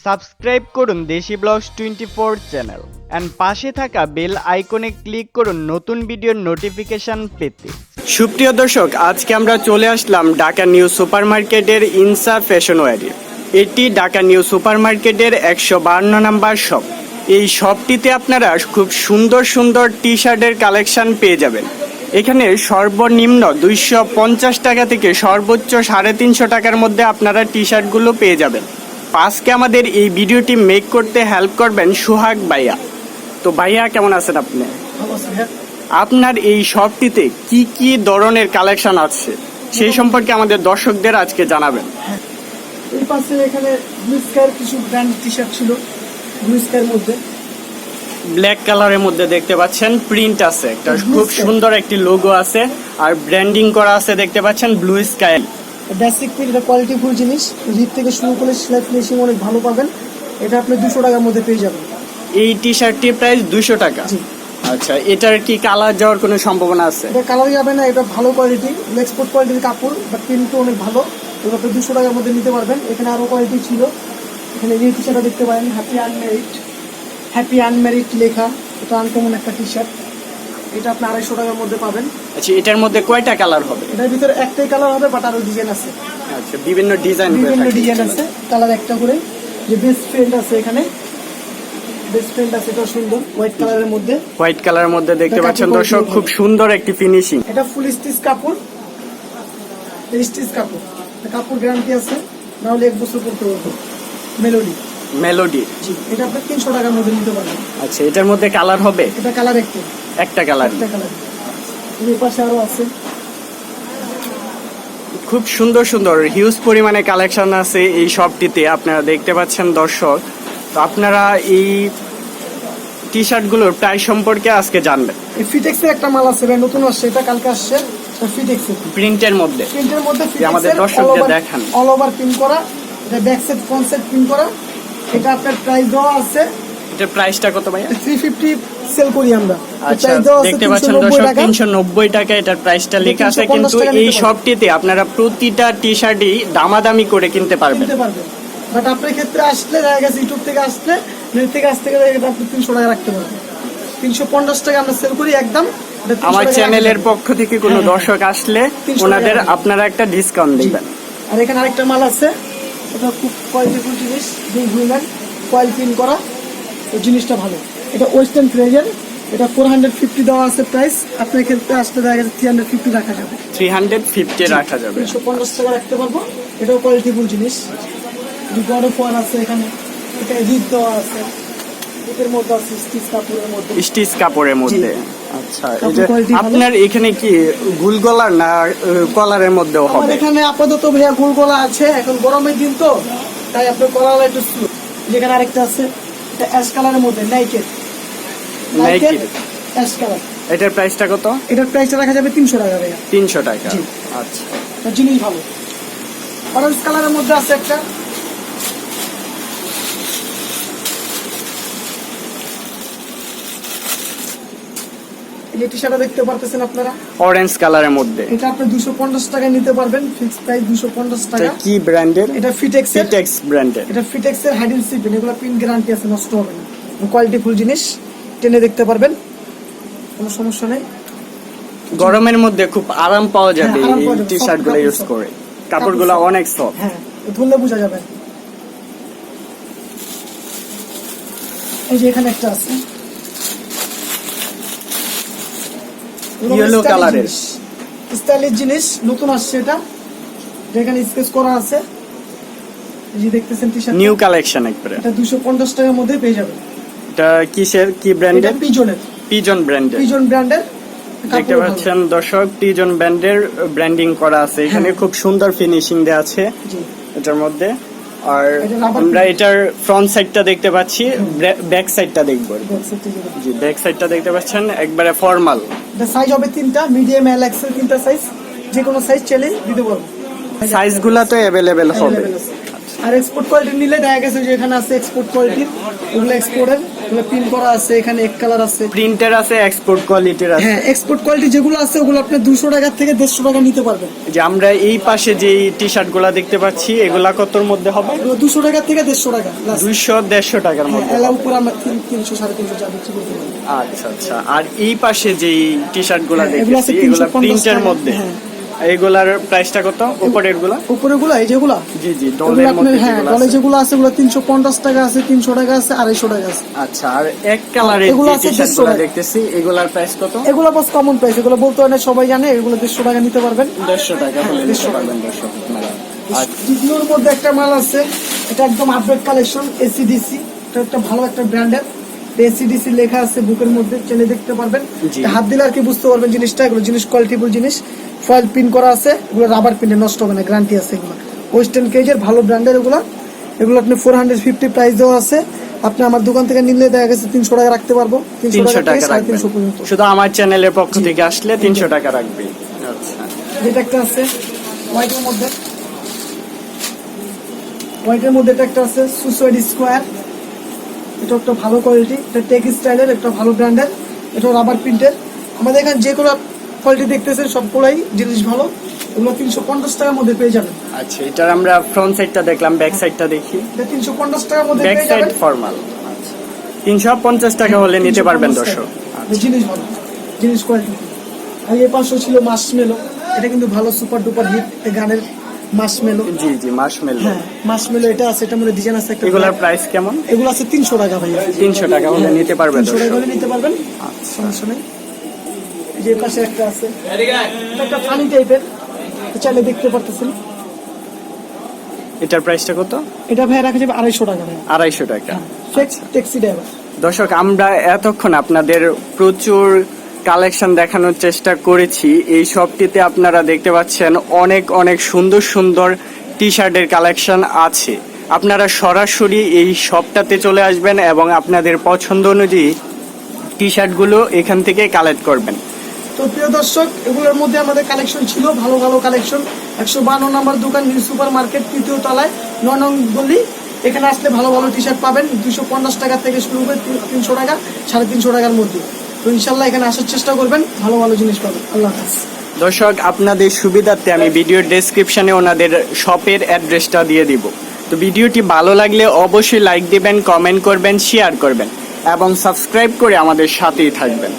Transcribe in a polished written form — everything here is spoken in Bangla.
সাবস্ক্রাইব করুন দেশি ব্লগস 24 চ্যানেল এন্ড পাশে থাকা বেল আইকনে ক্লিক করুন নতুন ভিডিওর নোটিফিকেশন পেতে। সুপ্রিয় দর্শক, আজকে আমরা চলে আসলাম ঢাকা নিউ সুপারমার্কেটের ইনসার ফ্যাশন ওয়্যারে। এটি ঢাকা নিউ সুপারমার্কেটের 152 নম্বর শপ। এই শপটিতে আপনারা খুব সুন্দর সুন্দর টি শার্টের কালেকশন পেয়ে যাবেন। এখানে সর্বনিম্ন 250 টাকা থেকে সর্বোচ্চ 350 টাকার মধ্যে আপনারা টি শার্টগুলো পেয়ে যাবেন। আজকে আমাদের এই ভিডিওটি মেক করতে হেল্প করবেন সোহাগ ভাইয়া। তো ভাইয়া, কেমন আছেন আপনি? আপনার এই শপটিতে কি কি ধরনের কালেকশন আছে সেই সম্পর্কে আমাদের দর্শকদের আজকে জানাবেন। এই পাশে এখানে ব্লু স্কাই কিছু ব্র্যান্ড টি শার্ট ছিল, ব্লু স্কাইয়ের মধ্যে ব্ল্যাক কালারের মধ্যে দেখতে পাচ্ছেন প্রিন্ট আছে, একটা খুব সুন্দর একটি লোগো আছে আর ব্র্যান্ডিং করা আছে দেখতে পাচ্ছেন ব্লু স্কাই। বেসিক প্রিন্ট, এটা কোয়ালিটিফুল জিনিস, রিপ থেকে শুরু করে সেলাই ফিনিশিং অনেক ভালো পাবেন। এটা আপনি 200 টাকার মধ্যে পেয়ে যাবেন। এই টি শার্টটির প্রাইস 200 টাকা। আচ্ছা, এটার কি কালার যাওয়ার কোনো সম্ভাবনা আছে? এটা কালার যাবে না, এটা ভালো কোয়ালিটি, এক্সপোর্ট কোয়ালিটির কাপড়, বাট প্রিন্টও অনেক ভালো। এটা আপনি 200 টাকার মধ্যে নিতে পারবেন। এখানে আরো কোয়ালিটি ছিল, এখানে এই টি শার্টটা দেখতে পারেন, হ্যাপি আনম্যারিড লেখা। এটা আনকমন একটা টি শার্ট, এটা আপনি 250 টাকার মধ্যে পাবেন। আচ্ছা, এটার মধ্যে কয়টা কালার হবে? এটার ভিতরে একটাই কালার হবে, বাট আরো ডিজাইন আছে। আচ্ছা, বিভিন্ন ডিজাইন আছে, কালার একটা করে। যে বেস্ট ফ্রেন্ড আছে, এখানে বেস্ট ফ্রেন্ড আছে, এটা সুন্দর হোয়াইট কালারের মধ্যে। হোয়াইট কালারের মধ্যে দেখতে পাচ্ছেন দর্শক, খুব সুন্দর একটি ফিনিশিং। এটা ফুল স্টিচ কাপড়, স্টিচ কাপড়, কাপড় গ্যারান্টি আছে, না হলে 1 বছর পরতে পারবে। মেলোডি, এটা আপনি 300 টাকার মধ্যে নিতে পারবেন। আচ্ছা, এটার মধ্যে কালার হবে? এটা কালার একটা কালার। এই পাশে আরো আছে, খুব সুন্দর সুন্দর হিউজ পরিমাণে কালেকশন আছে এই শপটিতে, আপনারা দেখতে পাচ্ছেন দর্শক। তো আপনারা এই টি শার্টগুলোর প্রাইস সম্পর্কে আজকে জানবেন। এই ফিটেক্সের একটা মাল আছে, নতুন আসছে, এটা কালকে আসছে। ফিটেক্সের প্রিন্টের মধ্যে আমাদের দর্শকদের দেখান। অল ওভার প্রিন্ট করা, এটা back side front side print করা। এটা আপনার প্রাইস দেওয়া আছে, এটার প্রাইসটা কত ভাইয়া? 350 সেল করি আমরা। আচ্ছা, দেখতে পাচ্ছেন দর্শক, 390 টাকা এটার প্রাইসটা লেখা আছে। কিন্তু এই শপটিতে আপনারা প্রতিটা টি শার্টই দামাদামি করে কিনতে পারবেন। বাট আপনার ক্ষেত্রে আসলে দেখা গেছে ইউটিউব থেকে আসলে, নেট থেকে আসতে গেলে এটা আপনি 300 টাকা রাখতে পারবেন। 350 টাকা আমরা সেল করি একদম। আমার চ্যানেলের পক্ষ থেকে কোনো দর্শক আসলে ওনাদের আপনারা একটা ডিসকাউন্ট দিবেন। আর এখানে আরেকটা মাল আছে, এটা খুব কোয়ালিটিফুল জিনিস, কয়েল প্রিন্ট করা। এই জিনিসটা ভালো, এটা ওয়েস্টার্ন ফ্রেজার, এটা 450 দেওয়া আছে প্রাইস। আপনার ক্ষেত্রে আসলে দেখা গেছে 350 রাখা যাবে। 350 রাখা যাবে, 350 টাকা রাখতে পারবো। এটাও কোয়ালিটিফুল জিনিস। গড় ফোয়ার আছে এখানে, এটা রিপ দেওয়া আছে, এর মধ্যে আছে স্টিচ কাপড়ের মধ্যে। আচ্ছা, আপনার এখানে কি গুল গলার না কলারের মধ্যেও হবে? এখানে আপাতত ভাইয়া গুল গলা আছে, এখন গরমের দিন তো, তাই আপনার কলার একটু স্লো। যেখানে আরেকটা আছে, এটা অ্যাশ কালারের মধ্যে, নাইকেড অ্যাশ কালার। এটার প্রাইসটা কত? এটার প্রাইসটা রাখা যাবে 300 টাকা ভাইয়া। 300 টাকা। আচ্ছা, জিনিস ভালো। অরেঞ্জ কালারের মধ্যে আছে একটা, এই টি শার্টটা দেখতে পারতেছেন আপনারা, অরেঞ্জ কালারের মধ্যে। এটা আপনি 250 টাকা নিতে পারবেন, ফিক্স প্রাইস 250 টাকা। কি ব্র্যান্ডের? এটা ফিটেক্স ব্র্যান্ডের। এটা ফিটেক্সের হাইডিং সিপেন, এগুলো প্রিন্ট গ্যারান্টি আছে, নষ্ট হবে না। কোয়ালিটি ফুল জিনিস, টেনে দেখতে পারবেন, কোনো সমস্যা নেই। গরমের মধ্যে খুব আরাম পাওয়া যাবে এই টি শার্টগুলো ইউজ করে। কাপড়গুলো অনেক সফট। হ্যাঁ, ধুলে বোঝা যাবে। এই যে এখানে একটা আছে ইয়েলো কালারের স্টাইলিশ জিনিস, নতুন আসছে এটা, যেখানে স্কেচ করা আছে। এই যে দেখতেছেন টি শার্ট, নিউ কালেকশন একবারে। এটা 250 টাকার মধ্যে পেয়ে যাবেন। এটা কিসের, কি ব্র্যান্ডের? পিজন ব্র্যান্ডের। দেখতে পাচ্ছেন দর্শক, পিজন ব্র্যান্ডের ব্র্যান্ডিং করা আছে। এখানে খুব সুন্দর ফিনিশিং দেওয়া আছে এটার মধ্যে। আর আমরা এটার ফ্রন্ট সাইডটা দেখতে পাচ্ছি, ব্যাক সাইডটা দেখব। জি, ব্যাক সাইডটা দেখতে পাচ্ছেন, একবারে ফর্মাল। এটা সাইজ হবে 3টা, মিডিয়াম, এল, এক্সেল, 3টা সাইজ। যে কোনো সাইজ চাইলে দিতে পারবো, সাইজগুলো তো अवेलेबल হবে। আর এক্সপোর্ট কোয়ালিটি নিলে দেখা গেছে যে এখানে আছে এক্সপোর্ট কোয়ালিটি, ওগুলো এক্সপোর্টের। এগুলো প্রিন্ট করা আছে, এখানে এক কালার আছে। প্রিন্টার আছে, এক্সপোর্ট কোয়ালিটির আছে। হ্যাঁ, এক্সপোর্ট কোয়ালিটি যেগুলো আছে ওগুলো আপনি 200 টাকা থেকে 150 টাকা নিতে পারবেন। যে আমরা এই পাশে যে টি শার্ট গুলা দেখতে পাচ্ছি এগুলা কতর মধ্যে হবে? এগুলো 200 টাকা থেকে 150 টাকা, 200-150 টাকার মধ্যে। এলা উপরে আমরা 300 350 যা বিক্রি করতে পারি। আচ্ছা আচ্ছা। আর এই পাশে যে টি শার্ট গুলা এগুলো আছে দেখতেছি এগুলা 350 প্রিন্টের টাকা। মধ্যে। হ্যাঁ। এগুলার প্রাইসটা কত? উপরের গুলা? উপরে গুলা এই যেগুলা, জি জি, এগুলো ডলের আপনার মধ্যে হ্যাঁ যেগুলা ডলে আছে। যেগুলো আছে ওগুলো 350 টাকা আছে, 300 টাকা আছে, 250 টাকা আছে। আচ্ছা, আর এক কালারের এগুলো যে আছে টি শার্ট 150 গুলা টাকা। দেখতেছি এগুলার প্রাইস কত? এগুলো বাস কমন প্রাইস, এগুলো বলতে হয় না, সবাই জানে। এগুলো 150 টাকা নিতে পারবেন। 150 টাকা হলে নিতে 150 পারবেন দর্শক আপনারা। আর ডিজনির মধ্যে একটা মাল আছে, এটা একদম আপডেট কালেকশন, এসিডিসি। এটা একটা ভালো একটা ব্র্যান্ডের, এসিডিসি লেখা আছে বুকের মধ্যে, চেলে দেখতে পারবেন। জি। হাত দিলে আর কি বুঝতে পারবেন জিনিসটা। এগুলো জিনিস কোয়ালিটিফুল জিনিস, ফয়েল প্রিন্ট করা আছে, এগুলো রাবার প্রিন্টে নষ্ট হবে না, গ্যারান্টি আছে। এগুলো ওয়েস্টার্ন কেজের ভালো ব্র্যান্ডের। এগুলো আপনি 450 প্রাইস দেওয়া আছে। আপনি আমার দোকান থেকে নিলে দেখা গেছে 300 টাকা রাখতে পারবো। 300 থেকে টাকা রাখবেন। 350 পর্যন্ত। শুধু আমার চ্যানেলের পক্ষ থেকে আসলে 300 টাকা রাখবে। আচ্ছা, এটা একটা আছে হোয়াইটের মধ্যে, এটা একটা আছে সুসাইড স্কোয়ার। এটা একটা ভালো কোয়ালিটি, এটা টেক স্টাইলের, একটা ভালো ব্র্যান্ডের, এটা রাবার প্রিন্টের। আমাদের এখানে যেগুলো কোয়ালিটি দেখতেছেন সবগুলাই জিনিস ভালো। এগুলো 350 টাকার মধ্যে পেয়ে যাবেন। আচ্ছা, এটার আমরা ফ্রন্ট সাইডটা দেখলাম, ব্যাক সাইডটা দেখি। এটা 350 টাকার মধ্যে ব্যাক পেয়ে সাইড যাবেন। ফর্মাল। আচ্ছা, 350 টাকা হলে নিতে পারবেন 350 দর্শক। টাকা। জিনিস ভালো, জিনিস কোয়ালিটি। আর এই পাশে ছিল মার্শমেলো, এটা কিন্তু ভালো সুপার ডুপার হিট গানের মার্শমেলো। জি জি, মার্শমেলো। হ্যাঁ, মার্শমেলো এটা আছে, এটার মধ্যে ডিজাইন আছে একটা। এগুলার প্রাইস কেমন? এগুলো আছে 300 টাকা ভাইয়া। 300 টাকা হলে নিতে পারবেন 300 টাকা দর্শক। হলে নিতে পারবেন, আচ্ছা, সমস্যা নেই। এই যে পাশে একটা আছে, এটা একটা ফানি টাইপের, চাইলে দেখতে পারতেছেন। এটার প্রাইসটা কত? এটা ভাই রাখা যাবে 250 টাকা ভাই। 250 টাকা। Flex taxi driver. দর্শক, আমরা এতক্ষণ আপনাদের প্রচুর কালেকশন দেখানোর চেষ্টা করেছি। এই শপটিতে আপনারা দেখতে পাচ্ছেন অনেক অনেক সুন্দর সুন্দর টি শার্টের কালেকশন আছে। আপনারা সরাসরি এই শপটাতে চলে আসবেন এবং আপনাদের পছন্দ অনুযায়ী টি শার্টগুলো এখান থেকে কালেক্ট করবেন। তো প্রিয় দর্শক, এগুলোর মধ্যে আমাদের কালেকশন ছিল ভালো ভালো কালেকশন। 152 নম্বর দোকান, নিউ সুপার মার্কেট, 3য় তলায়, 9 নং গলি। এখানে আসলে ভালো ভালো টি শার্ট পাবেন 250 টাকা থেকে শুরু করে 300 টাকা, 350 টাকার মধ্যে। তো ইনশাল্লাহ এখানে আসার চেষ্টা করবেন, ভালো ভালো জিনিস পাবেন। আল্লাহ হাফেজ। দর্শক, আপনাদের সুবিধার্থে আমি ভিডিওর ডেসক্রিপশনে ওনাদের শপের অ্যাড্রেসটা দিয়ে দিব। তো ভিডিওটি ভালো লাগলে অবশ্যই লাইক দিবেন, কমেন্ট করবেন, শেয়ার করবেন এবং সাবস্ক্রাইব করে আমাদের সাথেই থাকবেন।